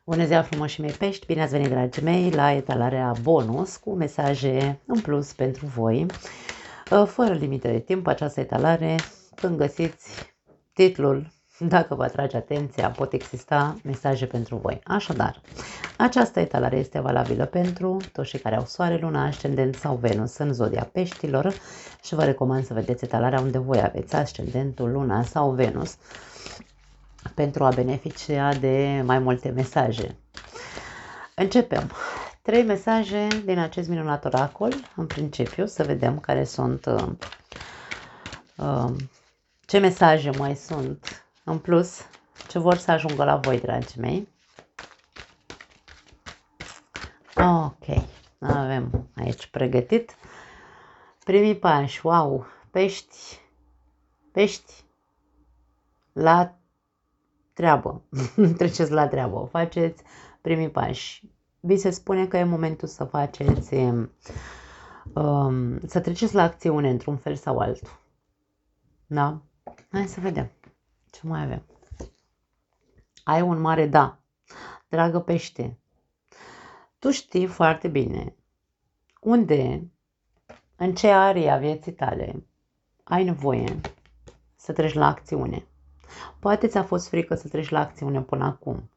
Bună ziua frumoși mei pești, bine ați venit dragii mei la etalarea bonus cu mesaje în plus pentru voi. Fără limite de timp, această etalare, când găsiți titlul, dacă vă atrage atenția, pot exista mesaje pentru voi. Așadar, această etalare este valabilă pentru toți cei care au soare, luna, ascendent sau Venus în zodia peștilor și vă recomand să vedeți etalarea unde voi aveți ascendentul, luna sau Venus, pentru a beneficia de mai multe mesaje. Începem. 3 mesaje din acest minunat oracol, în principiu, să vedem care sunt, ce mesaje mai sunt în plus, ce vor să ajungă la voi, dragii mei. Ok, avem aici pregătit primii pași. Wow, pești, la treabă, treceți la treabă, faceți primii pași. Vi se spune că e momentul să faceți, să treceți la acțiune într-un fel sau altul. Da? Hai să vedem ce mai avem. Ai un mare da. Dragă pește, tu știi foarte bine unde, în ce area vieții tale ai nevoie să treci la acțiune. Poate ți-a fost frică să treci la acțiune până acum.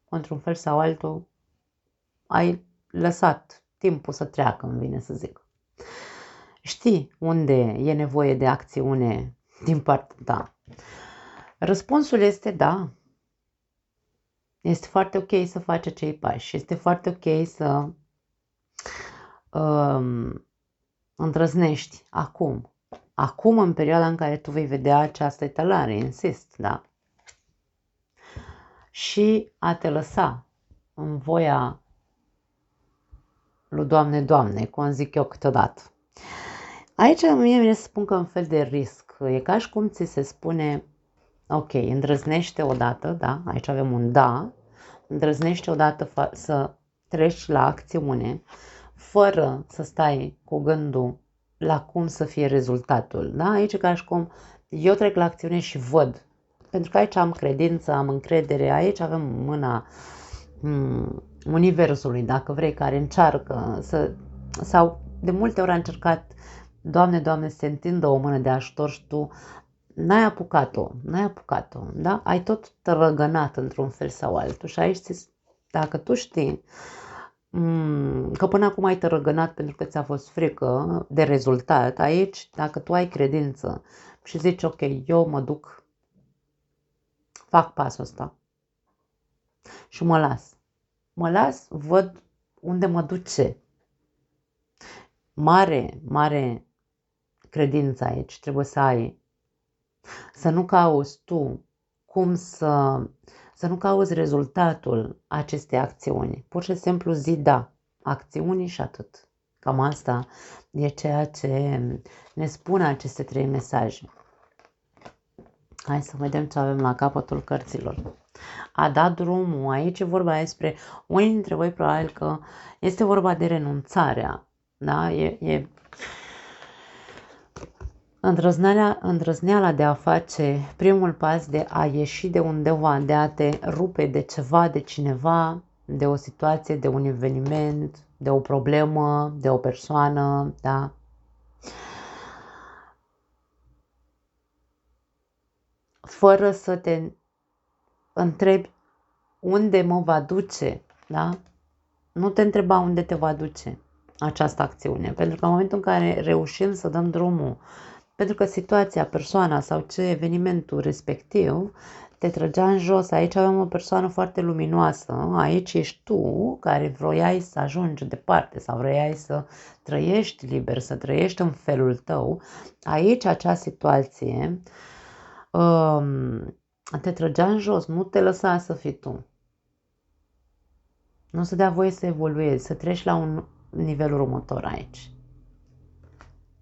Într-un fel sau altul ai lăsat timpul să treacă, îmi vine să zic. Știi unde e nevoie de acțiune din partea ta? Răspunsul este da. Este foarte ok să faci acei pași. Este foarte ok să îndrăznești acum. Acum, în perioada în care tu vei vedea această etalare, insist, da? Și a te lăsa în voia lui Doamne, cum zic eu câteodată. Aici mie vine să spun că un fel de risc. E ca și cum ți se spune, ok, îndrăznește odată, da? Aici avem un da. Îndrăznește odată să treci la acțiune, fără să stai cu gândul la cum să fie rezultatul. Da? Aici e ca și cum eu trec la acțiune și văd. Pentru că aici am credință, am încredere, aici avem mâna Universului, dacă vrei, care încearcă sau de multe ori a încercat, Doamne, să se întindă o mână de ajutor și tu n-ai apucat-o, da? Ai tot tărăgănat într-un fel sau altul și aici, dacă tu știi că până acum ai tărăgănat pentru că ți-a fost frică de rezultat, aici, dacă tu ai credință și zici, ok, eu mă duc, fac pasul ăsta și mă las, văd unde mă duce. Mare credință aici trebuie să ai. Să nu cauți tu cum să nu cauți rezultatul acestei acțiuni. Pur și simplu zi da, acțiuni și atât. Cam asta e ceea ce ne spun aceste 3 mesaje. Hai să vedem ce avem la capătul cărților. A dat drumul, aici e vorba despre, unii dintre voi probabil că este vorba de renunțarea, da? E îndrăzneala de a face primul pas, de a ieși de undeva, de a te rupe de ceva, de cineva, de o situație, de un eveniment, de o problemă, de o persoană, da? Fără să te întrebi unde mă va duce, da? Nu te întreba unde te va duce această acțiune, pentru că în momentul în care reușim să dăm drumul, pentru că situația, persoana sau ce evenimentul respectiv te trăgea în jos, aici avem o persoană foarte luminoasă, aici ești tu care vroiai să ajungi departe sau vroiai să trăiești liber, să trăiești în felul tău, aici acea situație te trăgea în jos, nu te lăsa să fii tu. Nu se dea voie să evoluezi, să treci la un nivel următor aici.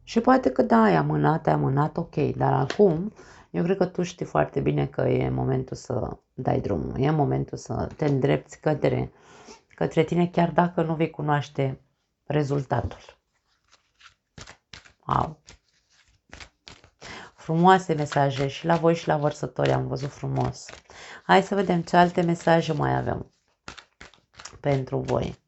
Și poate că da, ai amânat, ok, dar acum eu cred că tu știi foarte bine că e momentul să dai drumul, e momentul să te îndrepți către tine, chiar dacă nu vei cunoaște rezultatul. Wow! Frumoase mesaje și la voi și la vărsători am văzut frumos. Hai să vedem ce alte mesaje mai avem. pentru voi.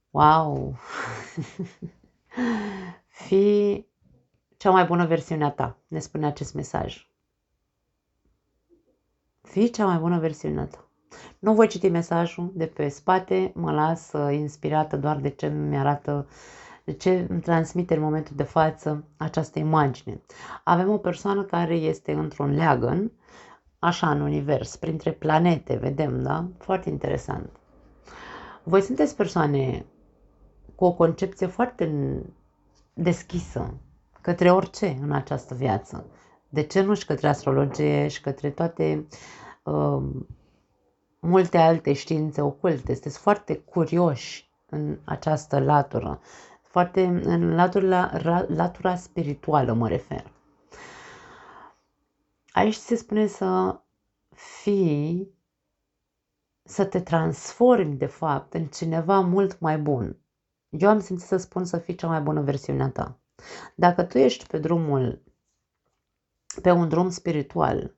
Wow! Fii cea mai bună versiune a ta, ne spune acest mesaj. Fii cea mai bună versiune a ta. Nu voi citi mesajul de pe spate, mă las inspirată doar de ce mi arată, de ce îmi transmite în momentul de față această imagine. Avem o persoană care este într-un leagăn, așa în univers, printre planete, vedem, da? Foarte interesant. Voi sunteți persoane cu o concepție foarte deschisă către orice în această viață. De ce nu și către astrologie și către toate multe alte științe oculte. Sunteți foarte curioși în această latură. Foarte în latura spirituală mă refer. Aici se spune să fii, să te transformi de fapt în cineva mult mai bun. Eu am simțit să spun să fii cea mai bună versiune a ta. Dacă tu ești pe un drum spiritual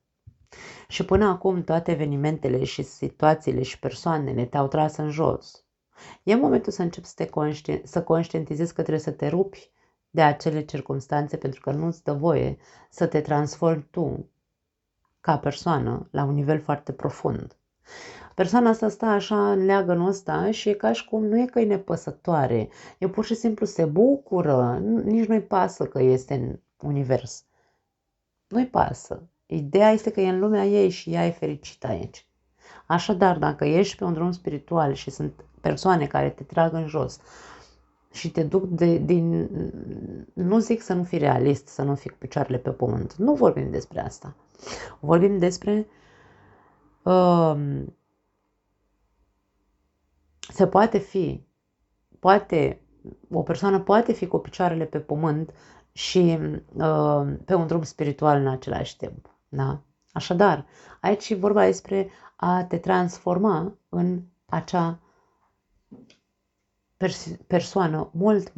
și până acum toate evenimentele și situațiile și persoanele te-au tras în jos, e momentul să începi să conștientizezi că trebuie să te rupi de acele circumstanțe pentru că nu-ți dă voie să te transformi tu ca persoană la un nivel foarte profund. Persoana asta stă așa în leagănul ăsta și e ca și cum nu e că e nepăsătoare, e pur și simplu se bucură, nici nu-i pasă că este în univers. Nu-i pasă. Ideea este că e în lumea ei și ea e fericită aici. Așadar, dacă ești pe un drum spiritual și sunt persoane care te trag în jos și te duc nu zic să nu fii realist, să nu fii cu picioarele pe pământ. Nu vorbim despre asta. Vorbim despre o persoană poate fi cu picioarele pe pământ și pe un drum spiritual în același timp. Da? Așadar, aici e vorba despre a te transforma în acea persoană mult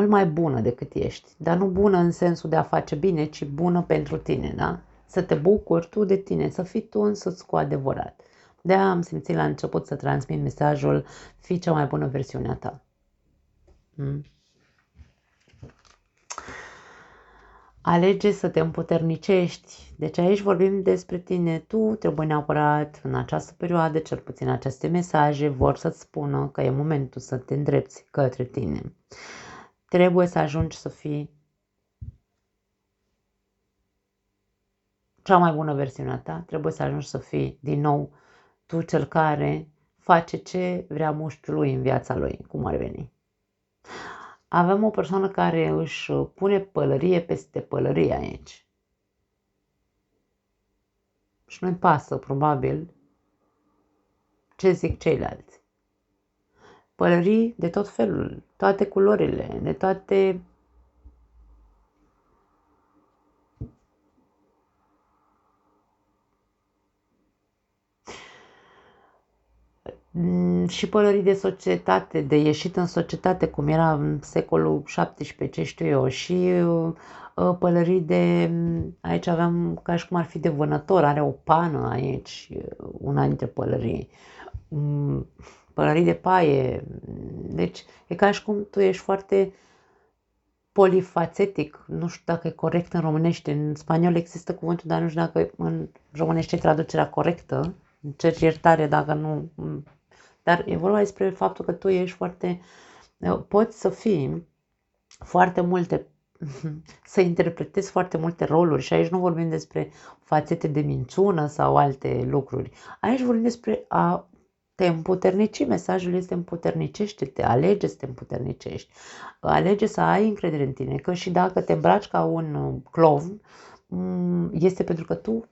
mai bună decât ești. Dar nu bună în sensul de a face bine, ci bună pentru tine. Da? Să te bucuri tu de tine, să fii tu însuți cu adevărat. De-aia am simțit la început să transmit mesajul fii cea mai bună versiune a ta. Alege să te împuternicești. Deci aici vorbim despre tine. Tu trebuie neapărat în această perioadă, cel puțin aceste mesaje vor să-ți spună că e momentul să te îndrepți către tine. Trebuie să ajungi să fii cea mai bună versiune a ta. Trebuie să ajungi să fii din nou tu cel care face ce vrea mușchiul lui în viața lui, cum ar veni. Avem o persoană care își pune pălărie peste pălărie aici. Și nu-i pasă, probabil, ce zic ceilalți. Pălării de tot felul, toate culorile, de toate... și pălării de societate, de ieșit în societate, cum era în secolul XVII, ce știu eu, și pălării de... Aici aveam ca și cum ar fi de vânător, are o pană aici, una dintre pălării. Pălării de paie, deci e ca și cum tu ești foarte polifacetic, nu știu dacă e corect în românește, în spaniol există cuvântul, dar nu știu dacă în românește e traducerea corectă, cer iertare dacă nu... Dar e vorba despre faptul că tu ești poți să fii foarte multe, să interpretezi foarte multe roluri și aici nu vorbim despre fațete de minciună sau alte lucruri. Aici vorbim despre a te împuternici. Mesajul este împuternicește-te, alege să te împuternicești, alege să ai încredere în tine, că și dacă te îmbraci ca un clovn, este pentru că tu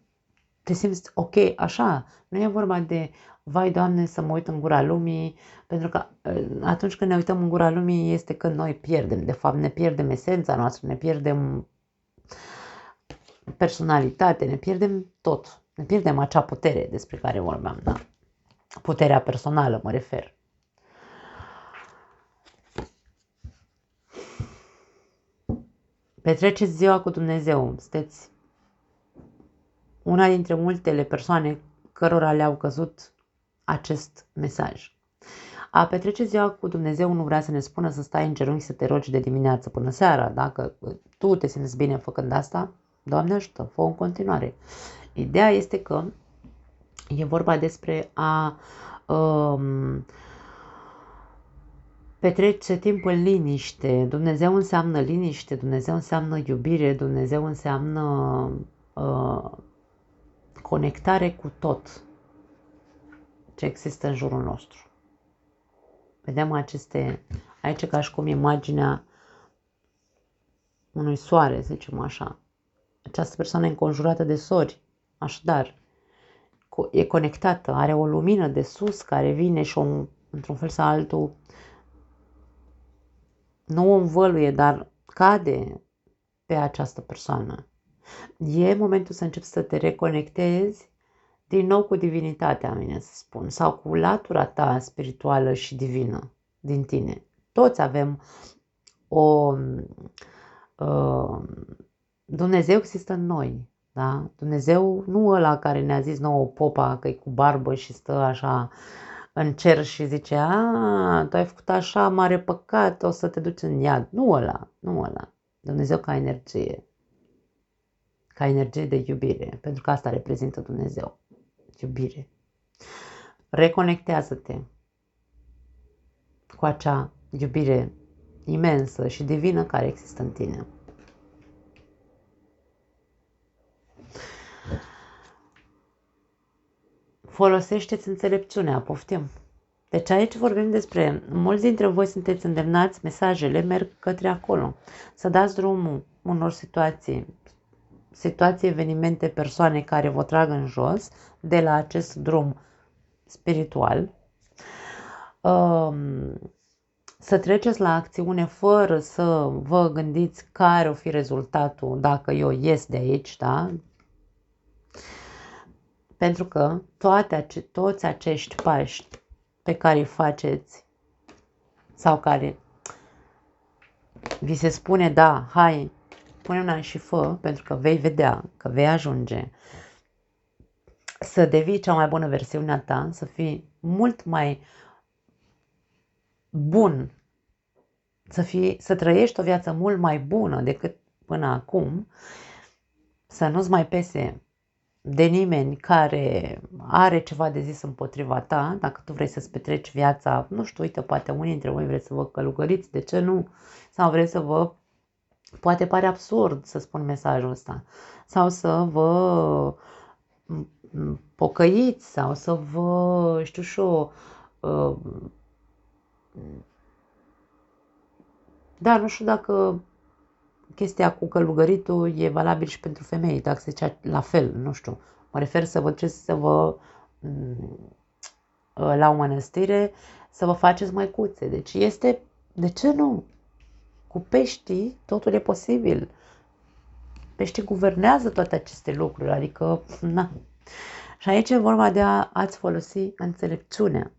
te simți ok, așa, nu e vorba de vai Doamne să mă uit în gura lumii, pentru că atunci când ne uităm în gura lumii este când noi pierdem, de fapt ne pierdem esența noastră, ne pierdem personalitate, ne pierdem tot, ne pierdem acea putere despre care vorbeam, da? Puterea personală mă refer. Petreceți ziua cu Dumnezeu. Sunteți una dintre multele persoane cărora le-au căzut acest mesaj. A petrece ziua cu Dumnezeu nu vrea să ne spună să stai în genunchi să te rogi de dimineață până seara. Dacă tu te simți bine făcând asta, Doamne ajută, fă în continuare. Ideea este că e vorba despre a petrece timp în liniște. Dumnezeu înseamnă liniște, Dumnezeu înseamnă iubire, Dumnezeu înseamnă conectare cu tot ce există în jurul nostru. Vedem aici ca și cum imaginea unui soare, să zicem așa. Această persoană e înconjurată de sori, așadar, e conectată, are o lumină de sus care vine și într-un fel sau altul, nu o învăluie, dar cade pe această persoană. E momentul să începi să te reconectezi din nou cu divinitatea, mine să spun, sau cu latura ta spirituală și divină din tine. Toți avem Dumnezeu există în noi, da? Dumnezeu nu ăla care ne-a zis nouă popa că e cu barbă și stă așa în cer și zice, tu ai făcut așa mare păcat, o să te duci în iad. Nu ăla. Dumnezeu ca energie de iubire, pentru că asta reprezintă Dumnezeu, iubire. Reconectează-te cu acea iubire imensă și divină care există în tine. Folosește-ți înțelepciunea, poftim. Deci aici vorbim despre, mulți dintre voi sunteți îndemnați, mesajele merg către acolo. Să dați drumul unor situații, evenimente, persoane care vă trag în jos de la acest drum spiritual. Să treceți la acțiune fără să vă gândiți care o fi rezultatul dacă eu ies de aici, da? Pentru că toți acești pași pe care îi faceți sau care vi se spune, da, hai, pune una și fă, pentru că vei vedea, că vei ajunge să devii cea mai bună versiune a ta, să fii mult mai bun, să trăiești o viață mult mai bună decât până acum, să nu-ți mai pese de nimeni care are ceva de zis împotriva ta, dacă tu vrei să-ți petreci viața, nu știu, uite, poate unii dintre voi vreți să vă călugăriți, de ce nu? Sau vreți să poate pare absurd să spun mesajul ăsta, sau să vă pocăiți, sau să vă, știu și eu, da, nu știu dacă chestia cu călugăritul e valabil și pentru femei, dacă se zicea la fel, nu știu. Mă refer să vă duceți să vă la o mănăstire, să vă faceți măicuțe. Deci de ce nu? Cu peștii totul e posibil. Peștii guvernează toate aceste lucruri, adică, na. Și aici e vorba de a-ți folosi înțelepciunea.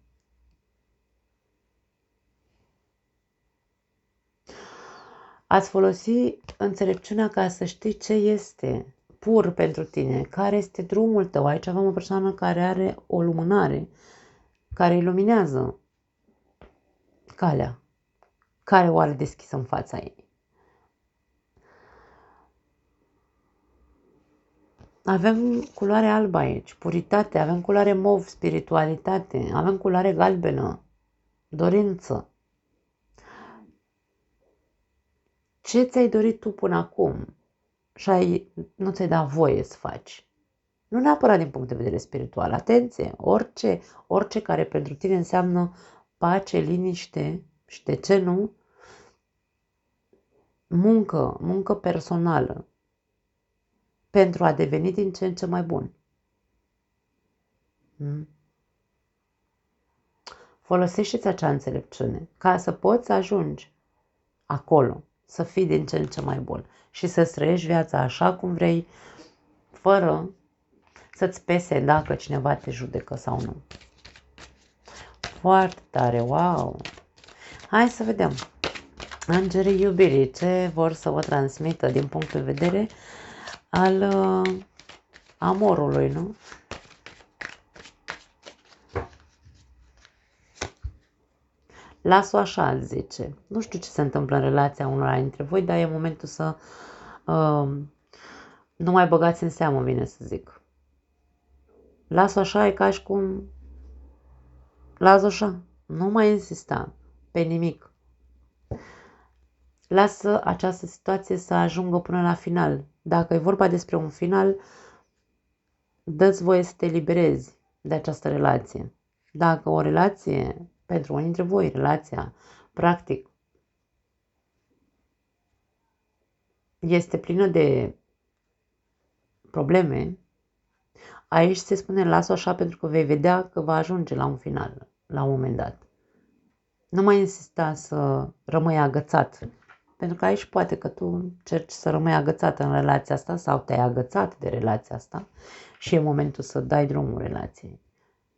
Ați folosi înțelepciunea ca să știi ce este pur pentru tine, care este drumul tău. Aici avem o persoană care are o lumânare, care iluminează calea, care o are deschisă în fața ei. Avem culoare albă aici, puritate, avem culoare mov, spiritualitate, avem culoare galbenă, dorință. Ce ți-ai dorit tu până acum și nu ți-ai dat voie să faci? Nu neapărat din punct de vedere spiritual, atenție, orice care pentru tine înseamnă pace, liniște și de ce nu, muncă personală pentru a deveni din ce în ce mai bun. Folosește-ți acea înțelepciune ca să poți să ajungi acolo, să fii din ce în ce mai bun și să-ți trăiești viața așa cum vrei, fără să-ți pese dacă cineva te judecă sau nu. Foarte tare, wow! Hai să vedem. Îngerii iubirii, ce vor să vă transmită din punct de vedere al amorului, nu? Las-o așa, zice. Nu știu ce se întâmplă în relația unora dintre voi, dar e momentul să nu mai băgați în seamă, bine să zic. Las-o așa, e ca și cum... Las-o așa. Nu mai insista pe nimic. Lasă această situație să ajungă până la final. Dacă e vorba despre un final, dă-ți voie să te eliberezi de această relație. Dacă o relație, pentru unii dintre voi, relația, practic, este plină de probleme, aici se spune lasă-o așa pentru că vei vedea că va ajunge la un final, la un moment dat. Nu mai insista să rămâi agățat, pentru că aici poate că tu încerci să rămâi agățat în relația asta sau te-ai agățat de relația asta și e momentul să dai drumul relației,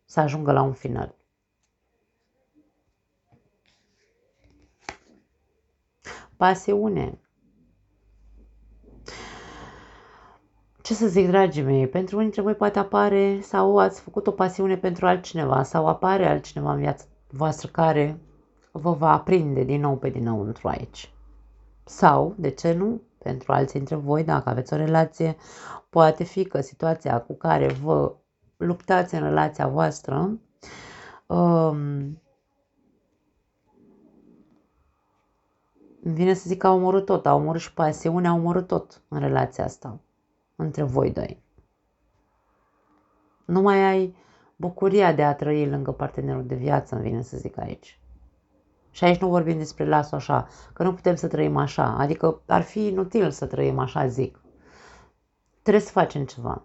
să ajungă la un final. Pasiune. Ce să zic, dragii mei, pentru unii dintre voi poate apare sau ați făcut o pasiune pentru altcineva sau apare altcineva în viața voastră care vă va aprinde din nou pe dinăuntru aici. Sau, de ce nu, pentru alții dintre voi, dacă aveți o relație, poate fi că situația cu care vă luptați în relația voastră îmi vine să zic că a omorât tot, a omorât și pasiunea, a omorât tot în relația asta, între voi doi. Nu mai ai bucuria de a trăi lângă partenerul de viață, îmi vine să zic aici. Și aici nu vorbim despre las-o așa, că nu putem să trăim așa, adică ar fi inutil să trăim așa, zic. Trebuie să facem ceva.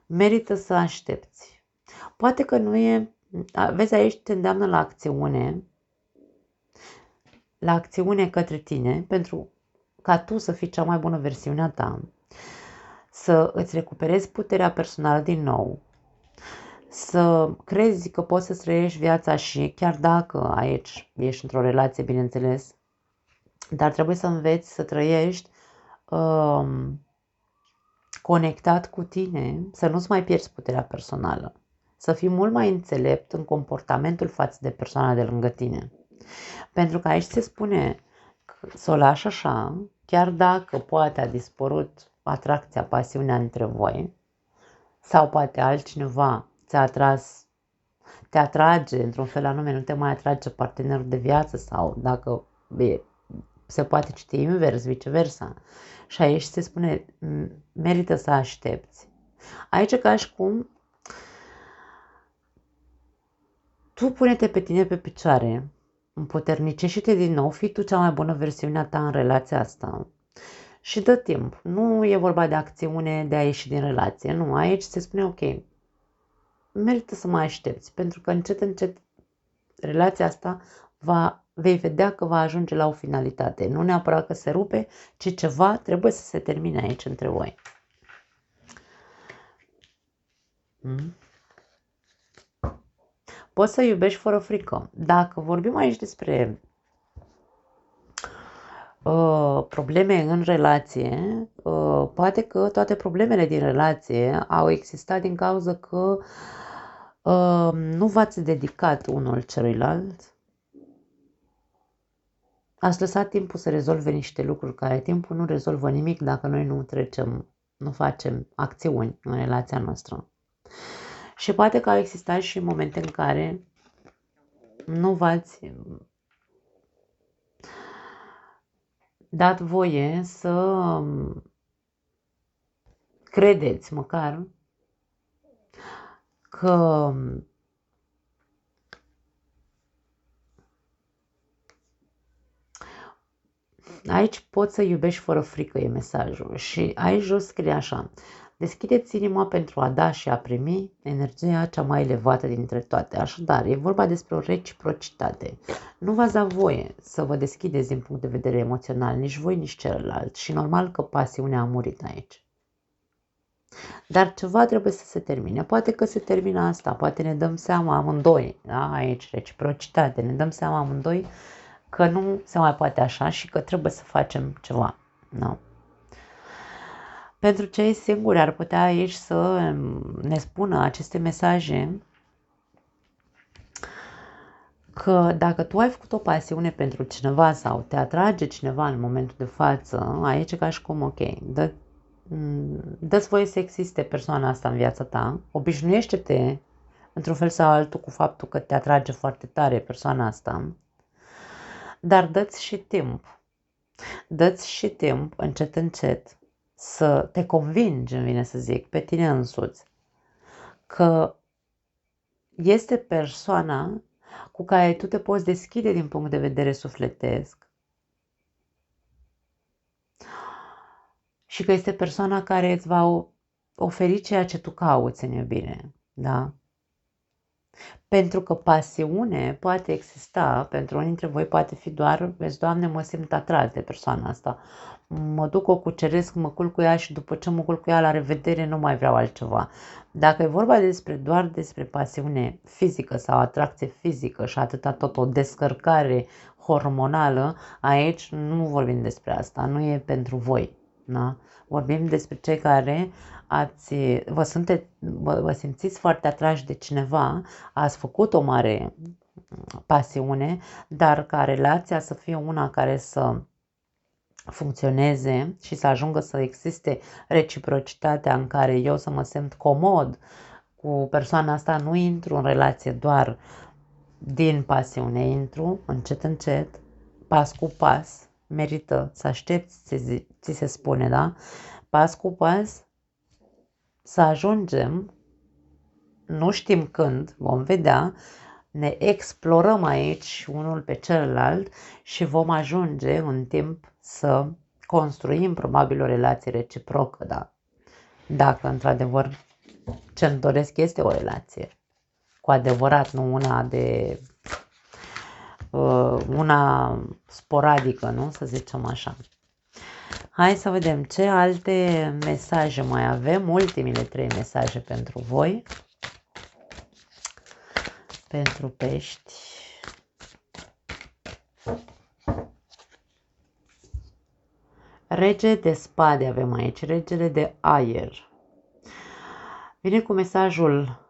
Merită să aștepți. Poate că nu e, vezi aici te îndeamnă la acțiune către tine, pentru ca tu să fii cea mai bună versiune a ta, să îți recuperezi puterea personală din nou, să crezi că poți să trăiești viața și chiar dacă aici ești într-o relație, bineînțeles, dar trebuie să înveți să trăiești conectat cu tine, să nu-ți mai pierzi puterea personală, să fii mult mai înțelept în comportamentul față de persoana de lângă tine. Pentru că aici se spune să o lași așa, chiar dacă poate a dispărut atracția, pasiunea între voi, sau poate altcineva te atrage într-un fel anume, nu te mai atrage partenerul de viață sau dacă se poate citi invers, viceversa. Și aici se spune, merită să aștepți. Aici ca și cum tu pune-te pe tine pe picioare, împuternicește-te din nou, fii tu cea mai bună versiune a ta în relația asta și dă timp. Nu e vorba de acțiune de a ieși din relație, nu, aici se spune ok, merită să mai aștepți, pentru că încet, încet relația asta vei vedea că va ajunge la o finalitate. Nu neapărat că se rupe, ci ceva trebuie să se termine aici între voi. Poți să iubești fără frică. Dacă vorbim aici despre probleme în relație, poate că toate problemele din relație au existat din cauza că nu v-ați dedicat unul celuilalt. Ați lăsat timpul să rezolve niște lucruri care timpul nu rezolvă nimic dacă noi nu facem acțiuni în relația noastră. Și poate că au existat și momente în care nu v-ați dat voie să credeți măcar că aici poți să iubești fără frică, e mesajul. Și aici jos scrie așa: deschideți inima pentru a da și a primi energia cea mai elevată dintre toate. Așadar, e vorba despre o reciprocitate. Nu v-ați dat voie să vă deschideți din punct de vedere emoțional, nici voi, nici celălalt. Și normal că pasiunea a murit aici. Dar ceva trebuie să se termine. Poate că se termină asta, poate ne dăm seama amândoi, da? Aici reciprocitate, ne dăm seama amândoi că nu se mai poate așa și că trebuie să facem ceva. Da? Pentru cei singuri ar putea aici să ne spună aceste mesaje că dacă tu ai făcut o pasiune pentru cineva sau te atrage cineva în momentul de față, aici e ca și cum, ok, dă-ți voie să existe persoana asta în viața ta, obișnuiește-te într-un fel sau altul cu faptul că te atrage foarte tare persoana asta, dar dă-ți și timp. Dă-ți și timp, încet, încet, să te convingi, îmi vine să zic, pe tine însuți, că este persoana cu care tu te poți deschide din punct de vedere sufletesc și că este persoana care îți va oferi ceea ce tu cauți în iubire, da? Pentru că pasiune poate exista, pentru unii dintre voi poate fi doar, vezi, Doamne, mă simt atras de persoana asta, mă duc, o cuceresc, mă culc cu ea și după ce mă culc cu ea, la revedere, nu mai vreau altceva. Dacă e vorba doar despre pasiune fizică sau atracție fizică și atâta tot o descărcare hormonală, aici nu vorbim despre asta, nu e pentru voi. Da? Vorbim despre cei care vă simțiți foarte atrași de cineva, ați făcut o mare pasiune, dar ca relația să fie una care să funcționeze și să ajungă să existe reciprocitatea în care eu să mă simt comod cu persoana asta, nu intru în relație doar din pasiune, intru încet, încet, pas cu pas, merită să aștepți, ți se spune, da? Pas cu pas, să ajungem, nu știm când, vom vedea, ne explorăm aici unul pe celălalt și vom ajunge în timp să construim probabil o relație reciprocă, da? Dacă într-adevăr ce-mi doresc este o relație cu adevărat, nu una sporadică, nu? Să zicem așa. Hai să vedem ce alte mesaje mai avem. Ultimile 3 mesaje pentru voi. Pentru pești. Rege de spade avem aici. Regele de aer. Vine cu mesajul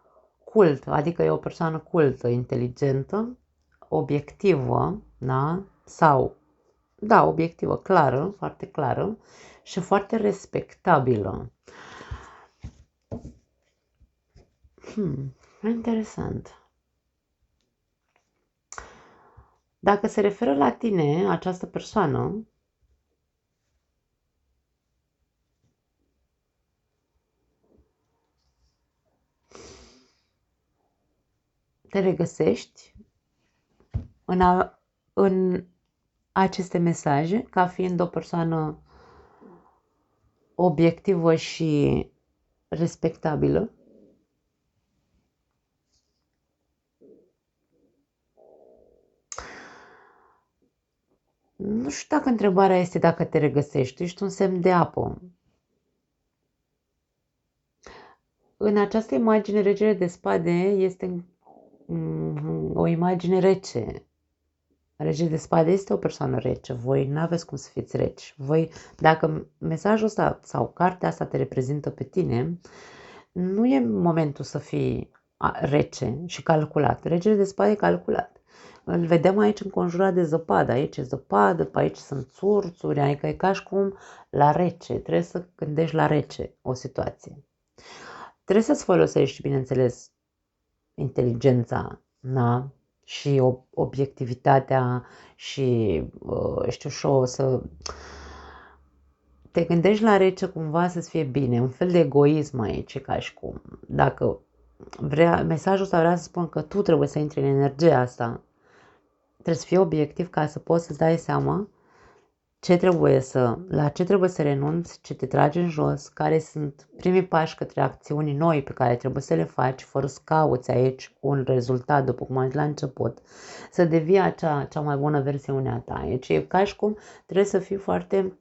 cult, adică e o persoană cultă, inteligentă, obiectivă, da? Sau, da, obiectivă, clară, foarte clară și foarte respectabilă. Interesant. Dacă se referă la tine, această persoană, te regăsești în aceste mesaje ca fiind o persoană obiectivă și respectabilă. Nu știu dacă întrebarea este dacă te regăsești, ești un semn de apă. În această imagine, regele de spade este o imagine rece. Regele de spade este o persoană rece. Voi nu aveți cum să fiți reci. Voi, dacă mesajul ăsta sau cartea asta te reprezintă pe tine, nu e momentul să fii rece și calculat. Regele de spade e calculat. Îl vedem aici înconjurat de zăpadă. Aici e zăpadă, pe aici sunt țurțuri, adică e ca și cum la rece. Trebuie să gândești la rece o situație. Trebuie să-ți folosești, bineînțeles, inteligența, da? Și obiectivitatea și, știu și eu, să te gândești la rece cumva să-ți fie bine, un fel de egoism aici, ca și cum. Dacă mesajul ăsta vrea să spun că tu trebuie să intri în energia asta, trebuie să fii obiectiv ca să poți să-ți dai seama la ce trebuie să renunți, ce te trage în jos, care sunt primii pași către acțiuni noi pe care trebuie să le faci, fără să cauți aici un rezultat, după cum am zis la început, să devii cea mai bună versiune a ta. Aici e ca și cum trebuie să fii foarte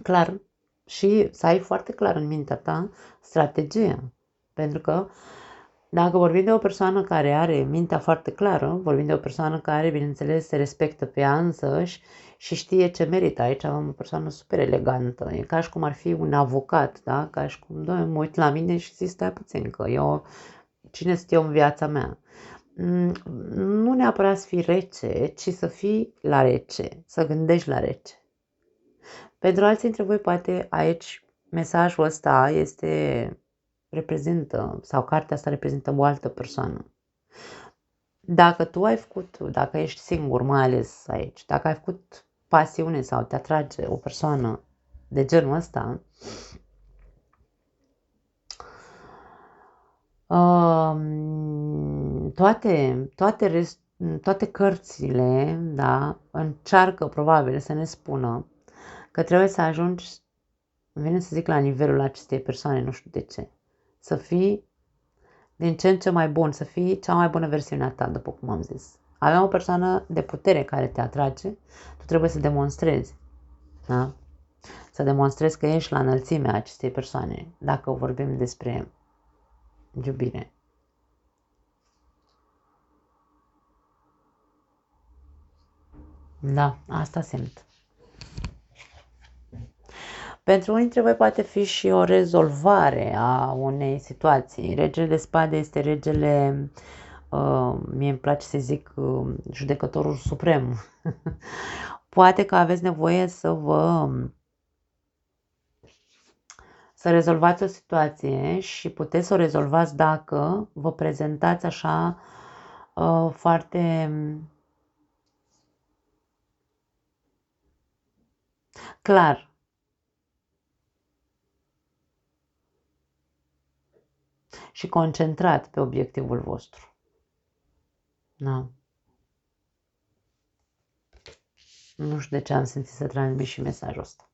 clar și să ai foarte clar în mintea ta strategia. Pentru că dacă vorbim de o persoană care are mintea foarte clară, vorbim de o persoană care, bineînțeles, se respectă pe ea însăși și știe ce merită. Aici avem o persoană super elegantă. E ca și cum ar fi un avocat, da? Ca și cum, doamne, mă uit la mine și zic, stai puțin, că eu, cine sunt eu în viața mea? Nu neapărat să fii rece, ci să fii la rece, să gândești la rece. Pentru alții dintre voi, poate aici mesajul ăsta reprezintă, sau cartea asta reprezintă o altă persoană. Dacă tu ai făcut, dacă ești singur, mai ales aici, dacă ai făcut pasiune sau te atrage o persoană de genul ăsta, toate cărțile, da, încearcă probabil să ne spună că trebuie să ajungi, îmi vine să zic, la nivelul acestei persoane, nu știu de ce. Să fii din ce în ce mai bun, să fii cea mai bună versiune a ta, după cum am zis. Avem o persoană de putere care te atrage, tu trebuie să demonstrezi, da? Să demonstrezi că ești la înălțimea acestei persoane, dacă vorbim despre iubire. Da, asta simt. Pentru unii dintre voi poate fi și o rezolvare a unei situații. Regele de spade este regele, mie îmi place să zic, judecătorul suprem. Poate că aveți nevoie să rezolvați o situație și puteți să o rezolvați dacă vă prezentați așa foarte clar. Și concentrat pe obiectivul vostru. Da. Nu știu de ce am simțit să transmit și mesajul ăsta.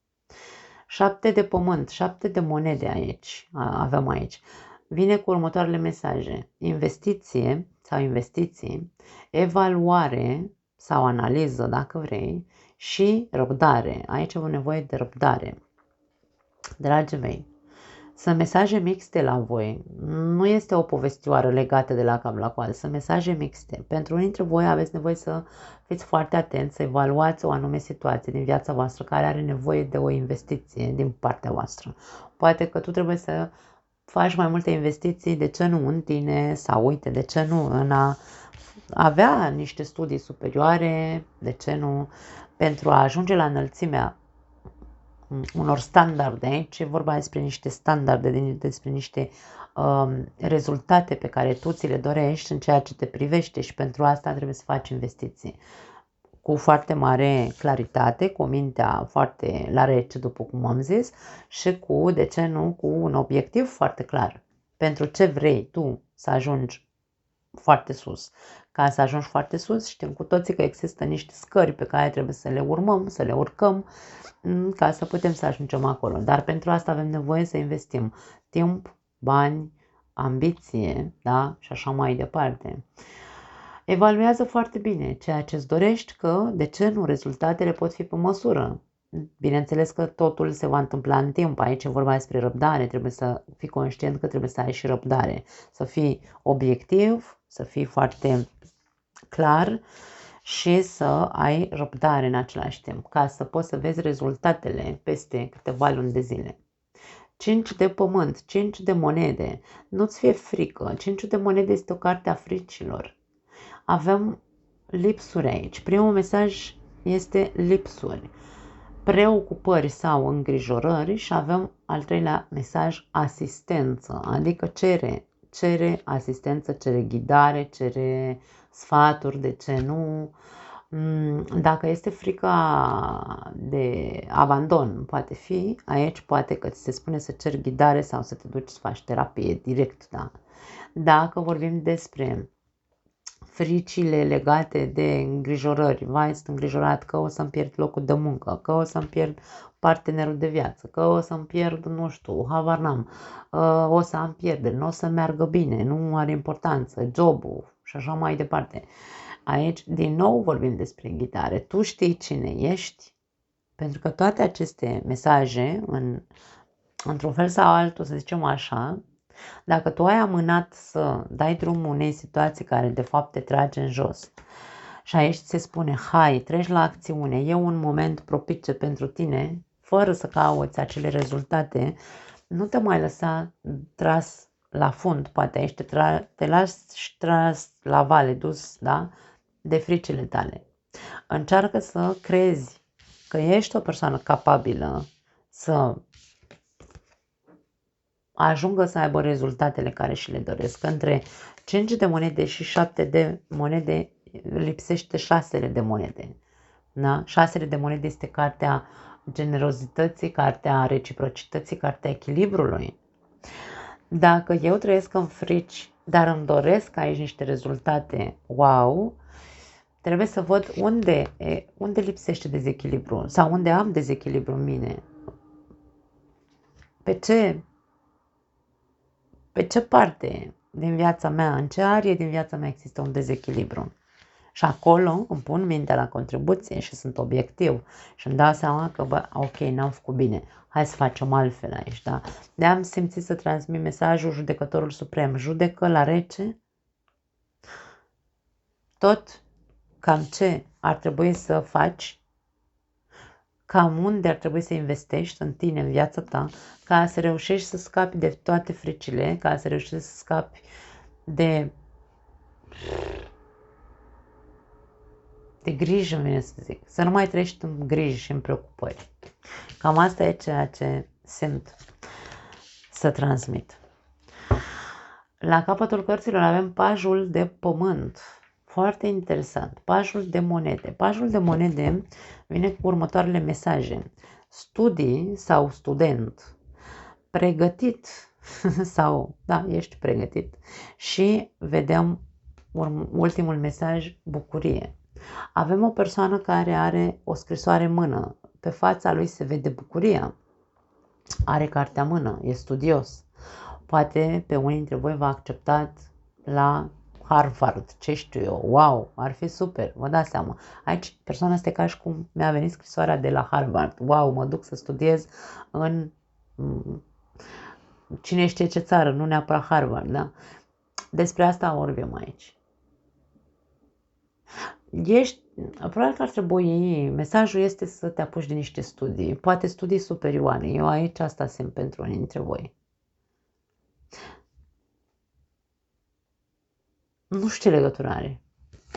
7 de pământ, 7 de monede aici, avem aici. Vine cu următoarele mesaje. Investiție sau investiții, evaluare sau analiză, dacă vrei, și răbdare. Aici avem nevoie de răbdare. Dragii mei, sunt mesaje mixte la voi. Nu este o povestioară legată de la cap la coadă. Sunt mesaje mixte. Pentru unii dintre voi aveți nevoie să fiți foarte atenți, să evaluați o anume situație din viața voastră care are nevoie de o investiție din partea voastră. Poate că tu trebuie să faci mai multe investiții, de ce nu în tine, sau uite, de ce nu în a avea niște studii superioare, de ce nu, pentru a ajunge la înălțimea unor standarde. Aici e vorba despre niște standarde, despre niște rezultate pe care tu ți le dorești în ceea ce te privește și pentru asta trebuie să faci investiții cu foarte mare claritate, cu mintea foarte la rece, după cum am zis, și cu, de ce nu, cu un obiectiv foarte clar. Pentru ce vrei tu să ajungi foarte sus. Ca să ajungi foarte sus, știm cu toții că există niște scări pe care trebuie să le urmăm, să le urcăm, ca să putem să ajungem acolo. Dar pentru asta avem nevoie să investim timp, bani, ambiție, da? Și așa mai departe. Evaluează foarte bine ceea ce îți dorești, că, de ce nu, rezultatele pot fi pe măsură. Bineînțeles că totul se va întâmpla în timp. Aici e vorba despre răbdare, trebuie să fii conștient că trebuie să ai și răbdare. Să fii obiectiv, să fii foarte clar și să ai răbdare în același timp, ca să poți să vezi rezultatele peste câteva luni de zile. 5 de pământ, 5 de monede, nu-ți fie frică, 5 de monede este o carte a fricilor. Avem lipsuri aici, primul mesaj este lipsuri, preocupări sau îngrijorări și avem al treilea mesaj asistență, adică cere asistență, cere ghidare, cere sfaturi, de ce nu. Dacă este frica de abandon, poate fi, aici poate că ți se spune să ceri ghidare sau să te duci să faci terapie direct, da. Dacă vorbim despre fricile legate de îngrijorări, vai, sunt îngrijorat că o să-mi pierd locul de muncă, că o să-mi pierd partenerul de viață, că o să-mi pierd, nu știu, habar n-am, o să am pierderi, nu o să meargă bine, nu are importanță, jobul și așa mai departe. Aici, din nou, vorbim despre ghidare. Tu știi cine ești, Pentru că toate aceste mesaje, într-un fel sau altul, să zicem așa, dacă tu ai amânat să dai drumul unei situații care de fapt te trage în jos și aici se spune, hai, treci la acțiune, e un moment propice pentru tine, fără să cauți acele rezultate, nu te mai lăsa tras la fund, poate aici te lași tras la vale, dus, da, de fricile tale. Încearcă să crezi că ești o persoană capabilă să ajungă să aibă rezultatele care și le doresc. Între 5 de monede și 7 de monede lipsește 6 de monede. Da? 6 de monede este cartea generozității, cartea reciprocității, cartea echilibrului. Dacă eu trăiesc în frici, dar îmi doresc aici niște rezultate, wow, trebuie să văd unde lipsește dezechilibru sau unde am dezechilibru în mine. Pe ce parte din viața mea, în ce arie din viața mea există un dezechilibru. Și acolo îmi pun mintea la contribuție și sunt obiectiv și îmi dau seama că, bă, ok, n-am făcut bine, hai să facem altfel aici, da? De-am simțit să transmit mesajul judecătorul suprem, judecă la rece tot cam ce ar trebui să faci, cam unde ar trebui să investești în tine, în viața ta, ca să reușești să scapi de toate fricile, ca să reușești să scapi de grijă, îmi vine să zic. Să nu mai trăiești în griji și în preocupări. Cam asta e ceea ce simt să transmit. La capătul cărților avem pajul de pământ. Foarte interesant. Pajul de monede. Pajul de monede vine cu următoarele mesaje. Studii sau student. Pregătit sau, da, ești pregătit. Și vedem ultimul mesaj, bucurie. Avem o persoană care are o scrisoare în mână. Pe fața lui se vede bucuria. Are cartea în mână, e studios. Poate pe unii dintre voi v-a acceptat la Harvard, ce știu eu, wow, ar fi super, vă dați seama. Aici persoana asta e ca și cum mi-a venit scrisoarea de la Harvard, wow, mă duc să studiez în cine știe ce țară, nu neapărat Harvard, da? Despre asta vorbim aici. Probabil că ar trebui, mesajul este să te apuci de niște studii, poate studii superioare, eu aici asta simt pentru unii dintre voi. Nu știu ce legătură are.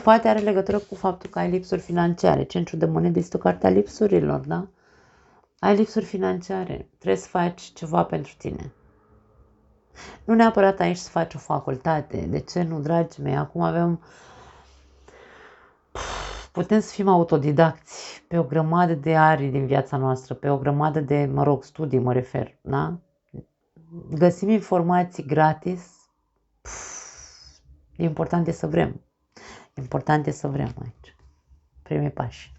Poate are legătură cu faptul că ai lipsuri financiare. Centrul de monede este o carte a lipsurilor, da? Ai lipsuri financiare. Trebuie să faci ceva pentru tine. Nu neapărat aici să faci o facultate. De ce nu, dragii mei? Acum putem să fim autodidacți pe o grămadă de arii din viața noastră, pe o grămadă de, studii mă refer, da? Găsim informații gratis. Important e să vrem. Important e să vrem aici. Primii pași.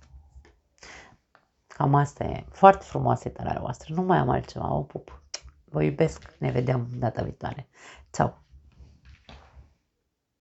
Cam asta e. Foarte frumoasă etalarea voastră. Nu mai am altceva. O pup. Vă iubesc. Ne vedem data viitoare. Ceau.